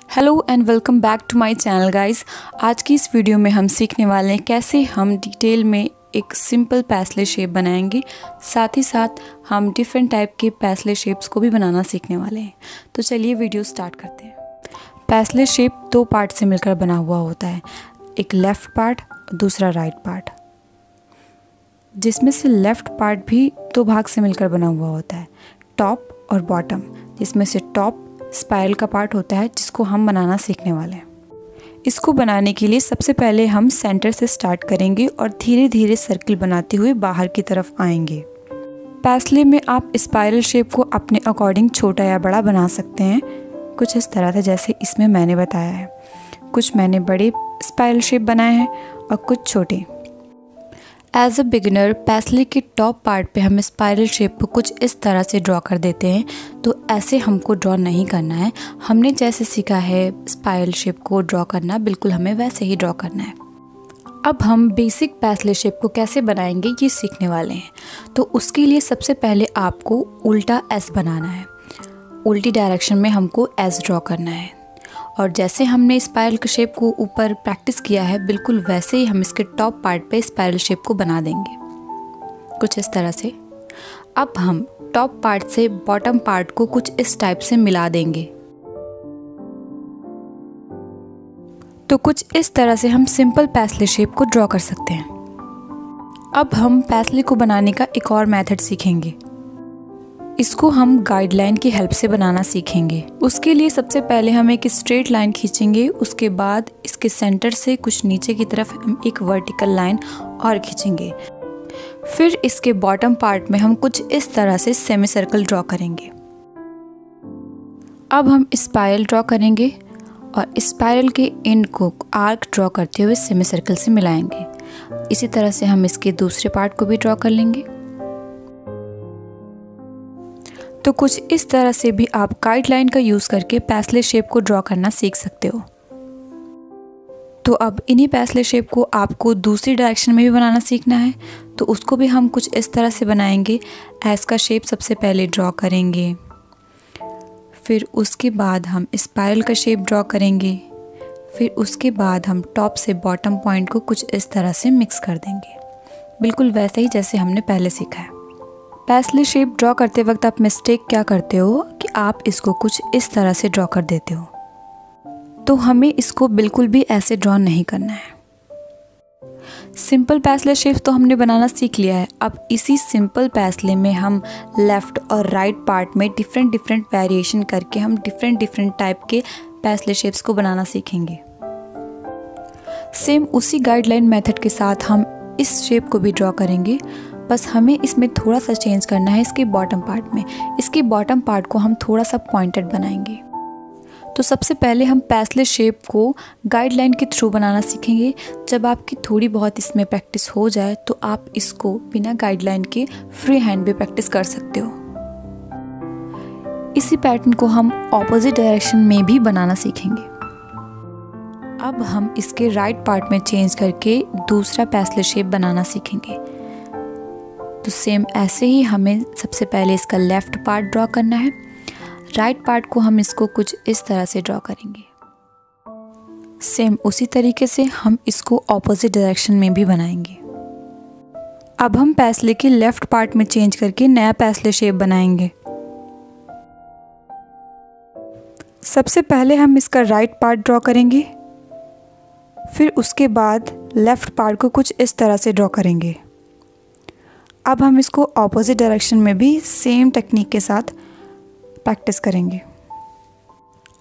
Hello and welcome back to my channel guys. आज की इस वीडियो में हम सीखने वाले हैं कैसे हम डिटेल में एक सिंपल पैसले शेप बनाएंगे। साथ ही साथ हम डिफरेंट टाइप के पैसले शेप्स को भी बनाना सीखने वाले हैं। तो चलिए वीडियो स्टार्ट करते हैं। पैसले शेप दो पार्ट से मिलकर बना हुआ होता है, एक लेफ़्ट पार्ट, दूसरा राइट पार्ट, जिसमें से लेफ़्ट पार्ट भी दो भाग से मिलकर बना हुआ होता है, टॉप और बॉटम, जिसमें से टॉप स्पाइरल का पार्ट होता है जिसको हम बनाना सीखने वाले हैं। इसको बनाने के लिए सबसे पहले हम सेंटर से स्टार्ट करेंगे और धीरे धीरे सर्किल बनाते हुए बाहर की तरफ आएंगे। पैसले में आप स्पाइरल शेप को अपने अकॉर्डिंग छोटा या बड़ा बना सकते हैं, कुछ इस तरह से जैसे इसमें मैंने बताया है। कुछ मैंने बड़े स्पाइरल शेप बनाए हैं और कुछ छोटे। एज अ बिगिनर पैसले के टॉप पार्ट पे हम स्पाइरल शेप को कुछ इस तरह से ड्रॉ कर देते हैं। तो ऐसे हमको ड्रॉ नहीं करना है। हमने जैसे सीखा है स्पाइरल शेप को ड्रॉ करना, बिल्कुल हमें वैसे ही ड्रॉ करना है। अब हम बेसिक पैसले शेप को कैसे बनाएंगे ये सीखने वाले हैं। तो उसके लिए सबसे पहले आपको उल्टा एस बनाना है। उल्टी डायरेक्शन में हमको एस ड्रॉ करना है और जैसे हमने स्पाइरल के शेप को ऊपर प्रैक्टिस किया है, बिल्कुल वैसे ही हम इसके टॉप पार्ट पे स्पाइरल शेप को बना देंगे, कुछ इस तरह से। अब हम टॉप पार्ट से बॉटम पार्ट को कुछ इस टाइप से मिला देंगे। तो कुछ इस तरह से हम सिंपल पैसले शेप को ड्रॉ कर सकते हैं। अब हम पैसले को बनाने का एक और मेथड सीखेंगे। इसको हम गाइडलाइन की हेल्प से बनाना सीखेंगे। उसके लिए सबसे पहले हम एक स्ट्रेट लाइन खींचेंगे, उसके बाद इसके सेंटर से कुछ नीचे की तरफ हम एक वर्टिकल लाइन और खींचेंगे। फिर इसके बॉटम पार्ट में हम कुछ इस तरह से सेमी सर्कल ड्रॉ करेंगे। अब हम स्पाइरल ड्रॉ करेंगे और स्पाइरल के एंड को आर्क ड्रॉ करते हुए सेमी सर्कल से मिलाएंगे। इसी तरह से हम इसके दूसरे पार्ट को भी ड्रॉ कर लेंगे। तो कुछ इस तरह से भी आप गाइडलाइन का यूज़ करके पैसले शेप को ड्रॉ करना सीख सकते हो। तो अब इन्हीं पैसले शेप को आपको दूसरी डायरेक्शन में भी बनाना सीखना है। तो उसको भी हम कुछ इस तरह से बनाएंगे। एस का शेप सबसे पहले ड्रॉ करेंगे, फिर उसके बाद हम स्पाइरल का शेप ड्रॉ करेंगे, फिर उसके बाद हम टॉप से बॉटम पॉइंट को कुछ इस तरह से मिक्स कर देंगे, बिल्कुल वैसे ही जैसे हमने पहले सीखा है। पैसले शेप ड्रॉ करते वक्त आप मिस्टेक क्या करते हो कि आप इसको कुछ इस तरह से ड्रॉ कर देते हो। तो हमें इसको बिल्कुल भी ऐसे ड्रॉ नहीं करना है। सिंपल पैसले शेप तो हमने बनाना सीख लिया है। अब इसी सिंपल पैसले में हम लेफ़्ट और राइट पार्ट में डिफरेंट वेरिएशन करके हम डिफरेंट टाइप के पैसले शेप्स को बनाना सीखेंगे। सेम उसी गाइडलाइन मेथड के साथ हम इस शेप को भी ड्रॉ करेंगे, बस हमें इसमें थोड़ा सा चेंज करना है। इसके बॉटम पार्ट में, इसके बॉटम पार्ट को हम थोड़ा सा पॉइंटेड बनाएंगे। तो सबसे पहले हम पैसले शेप को गाइडलाइन के थ्रू बनाना सीखेंगे। जब आपकी थोड़ी बहुत इसमें प्रैक्टिस हो जाए तो आप इसको बिना गाइडलाइन के फ्री हैंड भी प्रैक्टिस कर सकते हो। इसी पैटर्न को हम ऑपोजिट डायरेक्शन में भी बनाना सीखेंगे। अब हम इसके राइट पार्ट में चेंज करके दूसरा पैसले शेप बनाना सीखेंगे। तो सेम ऐसे ही हमें सबसे पहले इसका लेफ़्ट पार्ट ड्रॉ करना है, राइट पार्ट को हम इसको कुछ इस तरह से ड्रॉ करेंगे। सेम उसी तरीके से हम इसको ऑपोजिट डायरेक्शन में भी बनाएंगे। अब हम पैसले के लेफ़्ट पार्ट में चेंज करके नया पैसले शेप बनाएंगे। सबसे पहले हम इसका राइट पार्ट ड्रॉ करेंगे, फिर उसके बाद लेफ़्ट पार्ट को कुछ इस तरह से ड्रॉ करेंगे। अब हम इसको ऑपोजिट डायरेक्शन में भी सेम टेक्निक के साथ प्रैक्टिस करेंगे।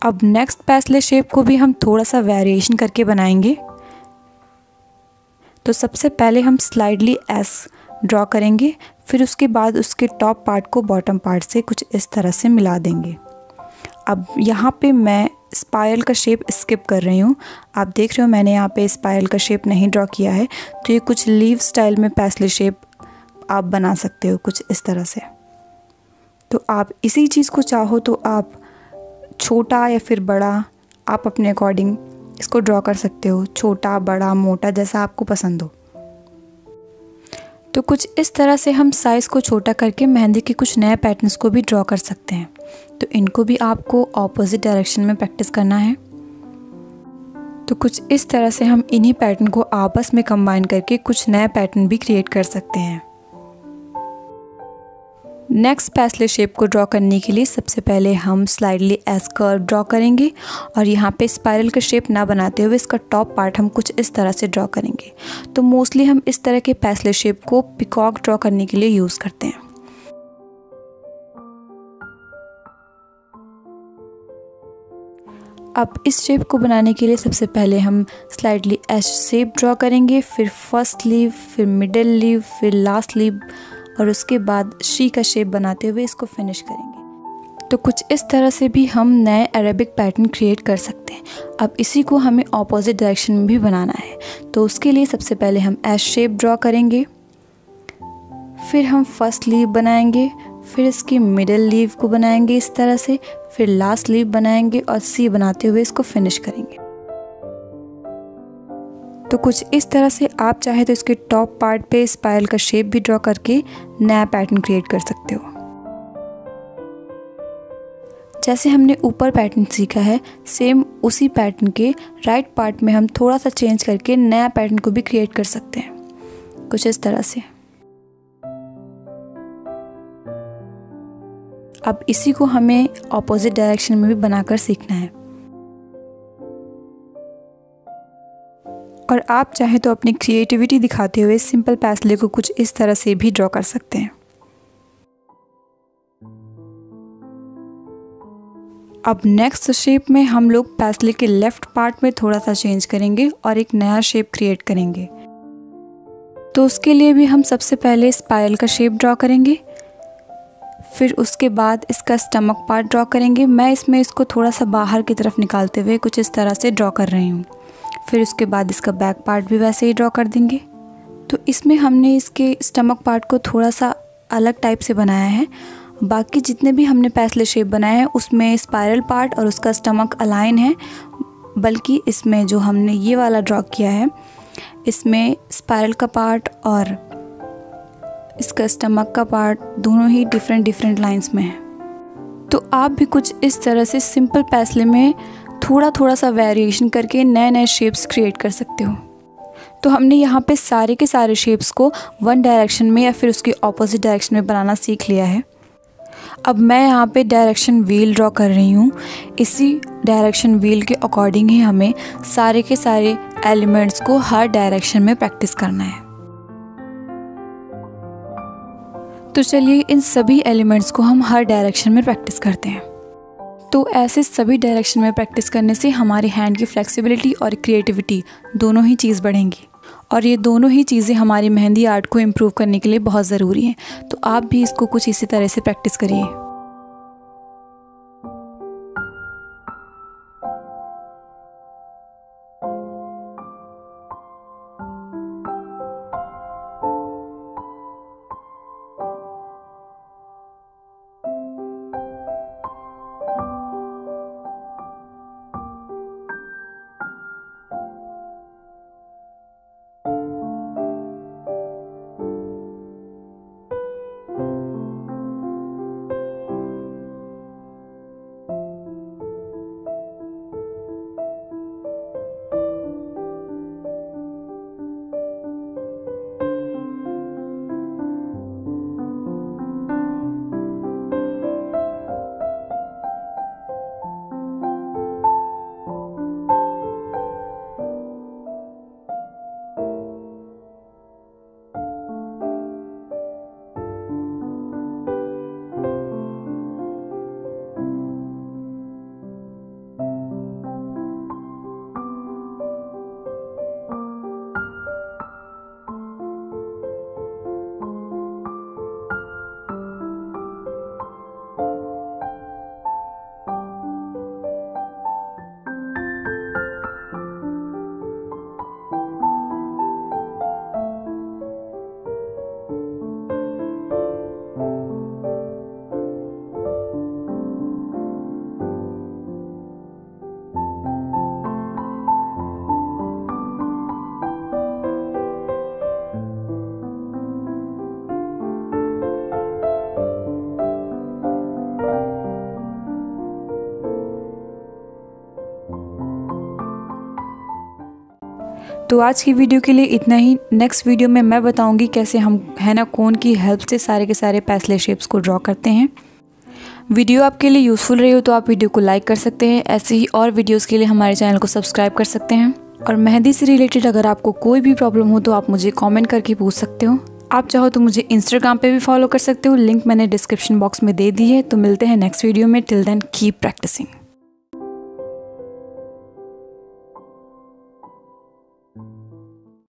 अब नेक्स्ट पैसले शेप को भी हम थोड़ा सा वेरिएशन करके बनाएंगे। तो सबसे पहले हम स्लाइडली एस ड्रॉ करेंगे, फिर उसके बाद उसके टॉप पार्ट को बॉटम पार्ट से कुछ इस तरह से मिला देंगे। अब यहाँ पे मैं स्पाइरल का शेप स्किप कर रही हूँ। आप देख रहे हो मैंने यहाँ पे स्पाइरल का शेप नहीं ड्रॉ किया है। तो ये कुछ लीव स्टाइल में पैसले शेप आप बना सकते हो कुछ इस तरह से। तो आप इसी चीज़ को चाहो तो आप छोटा या फिर बड़ा आप अपने अकॉर्डिंग इसको ड्रॉ कर सकते हो, छोटा बड़ा मोटा जैसा आपको पसंद हो। तो कुछ इस तरह से हम साइज़ को छोटा करके मेहंदी के कुछ नए पैटर्न्स को भी ड्रॉ कर सकते हैं। तो इनको भी आपको ऑपोजिट डायरेक्शन में प्रैक्टिस करना है। तो कुछ इस तरह से हम इन्हीं पैटर्न को आपस में कंबाइन करके कुछ नए पैटर्न भी क्रिएट कर सकते हैं। नेक्स्ट पैसले शेप को ड्रॉ करने के लिए सबसे पहले हम स्लाइडली एस कर्व ड्रॉ करेंगे और यहाँ पे स्पाइरल का शेप ना बनाते हुए इसका टॉप पार्ट हम कुछ इस तरह से ड्रॉ करेंगे। तो मोस्टली हम इस तरह के पैसले शेप को पिकॉक ड्रॉ करने के लिए यूज़ करते हैं। अब इस शेप को बनाने के लिए सबसे पहले हम स्लाइडली एस शेप ड्रॉ करेंगे, फिर फर्स्ट लीव, फिर मिडिल लीव, फिर लास्ट लीव और उसके बाद शी का शेप बनाते हुए इसको फिनिश करेंगे। तो कुछ इस तरह से भी हम नए अरेबिक पैटर्न क्रिएट कर सकते हैं। अब इसी को हमें ऑपोजिट डायरेक्शन में भी बनाना है। तो उसके लिए सबसे पहले हम एस शेप ड्रॉ करेंगे, फिर हम फर्स्ट लीव बनाएंगे, फिर इसकी मिडिल लीव को बनाएंगे इस तरह से, फिर लास्ट लीव बनाएंगे और सी बनाते हुए इसको फिनिश करेंगे। तो कुछ इस तरह से आप चाहे तो इसके टॉप पार्ट पे स्पाइरल का शेप भी ड्रॉ करके नया पैटर्न क्रिएट कर सकते हो। जैसे हमने ऊपर पैटर्न सीखा है, सेम उसी पैटर्न के राइट पार्ट में हम थोड़ा सा चेंज करके नया पैटर्न को भी क्रिएट कर सकते हैं, कुछ इस तरह से। अब इसी को हमें ऑपोजिट डायरेक्शन में भी बनाकर सीखना है। और आप चाहे तो अपनी क्रिएटिविटी दिखाते हुए सिंपल पैसले को कुछ इस तरह से भी ड्रॉ कर सकते हैं। अब नेक्स्ट शेप में हम लोग पैसले के लेफ्ट पार्ट में थोड़ा सा चेंज करेंगे और एक नया शेप क्रिएट करेंगे। तो उसके लिए भी हम सबसे पहले स्पाइरल का शेप ड्रॉ करेंगे, फिर उसके बाद इसका स्टमक पार्ट ड्रॉ करेंगे। मैं इसमें इसको थोड़ा सा बाहर की तरफ निकालते हुए कुछ इस तरह से ड्रॉ कर रही हूँ। फिर उसके बाद इसका बैक पार्ट भी वैसे ही ड्रॉ कर देंगे। तो इसमें हमने इसके स्टमक पार्ट को थोड़ा सा अलग टाइप से बनाया है। बाकी जितने भी हमने पैसले शेप बनाए हैं उसमें स्पाइरल पार्ट और उसका स्टमक अलाइन है, बल्कि इसमें जो हमने ये वाला ड्रॉ किया है इसमें स्पाइरल का पार्ट और इसका स्टमक का पार्ट दोनों ही डिफरेंट लाइंस में है। तो आप भी कुछ इस तरह से सिंपल पैसले में थोड़ा सा वेरिएशन करके नए नए शेप्स क्रिएट कर सकते हो। तो हमने यहाँ पे सारे के सारे शेप्स को वन डायरेक्शन में या फिर उसकी ऑपोजिट डायरेक्शन में बनाना सीख लिया है। अब मैं यहाँ पे डायरेक्शन व्हील ड्रॉ कर रही हूँ। इसी डायरेक्शन व्हील के अकॉर्डिंग ही हमें सारे के सारे एलिमेंट्स को हर डायरेक्शन में प्रैक्टिस करना है। तो चलिए इन सभी एलिमेंट्स को हम हर डायरेक्शन में प्रैक्टिस करते हैं। तो ऐसे सभी डायरेक्शन में प्रैक्टिस करने से हमारी हैंड की फ्लेक्सिबिलिटी और क्रिएटिविटी दोनों ही चीज़ बढ़ेंगी और ये दोनों ही चीज़ें हमारी मेहंदी आर्ट को इम्प्रूव करने के लिए बहुत ज़रूरी हैं। तो आप भी इसको कुछ इसी तरह से प्रैक्टिस करिए। तो आज की वीडियो के लिए इतना ही। नेक्स्ट वीडियो में मैं बताऊंगी कैसे हम हैना कोन की हेल्प से सारे के सारे पैसले शेप्स को ड्रॉ करते हैं। वीडियो आपके लिए यूज़फुल रही हो तो आप वीडियो को लाइक कर सकते हैं। ऐसे ही और वीडियोस के लिए हमारे चैनल को सब्सक्राइब कर सकते हैं। और मेहंदी से रिलेटेड अगर आपको कोई भी प्रॉब्लम हो तो आप मुझे कमेंट करके पूछ सकते हो। आप चाहो तो मुझे इंस्टाग्राम पे भी फॉलो कर सकते हो, लिंक मैंने डिस्क्रिप्शन बॉक्स में दे दी है। तो मिलते हैं नेक्स्ट वीडियो में। Till then keep practising.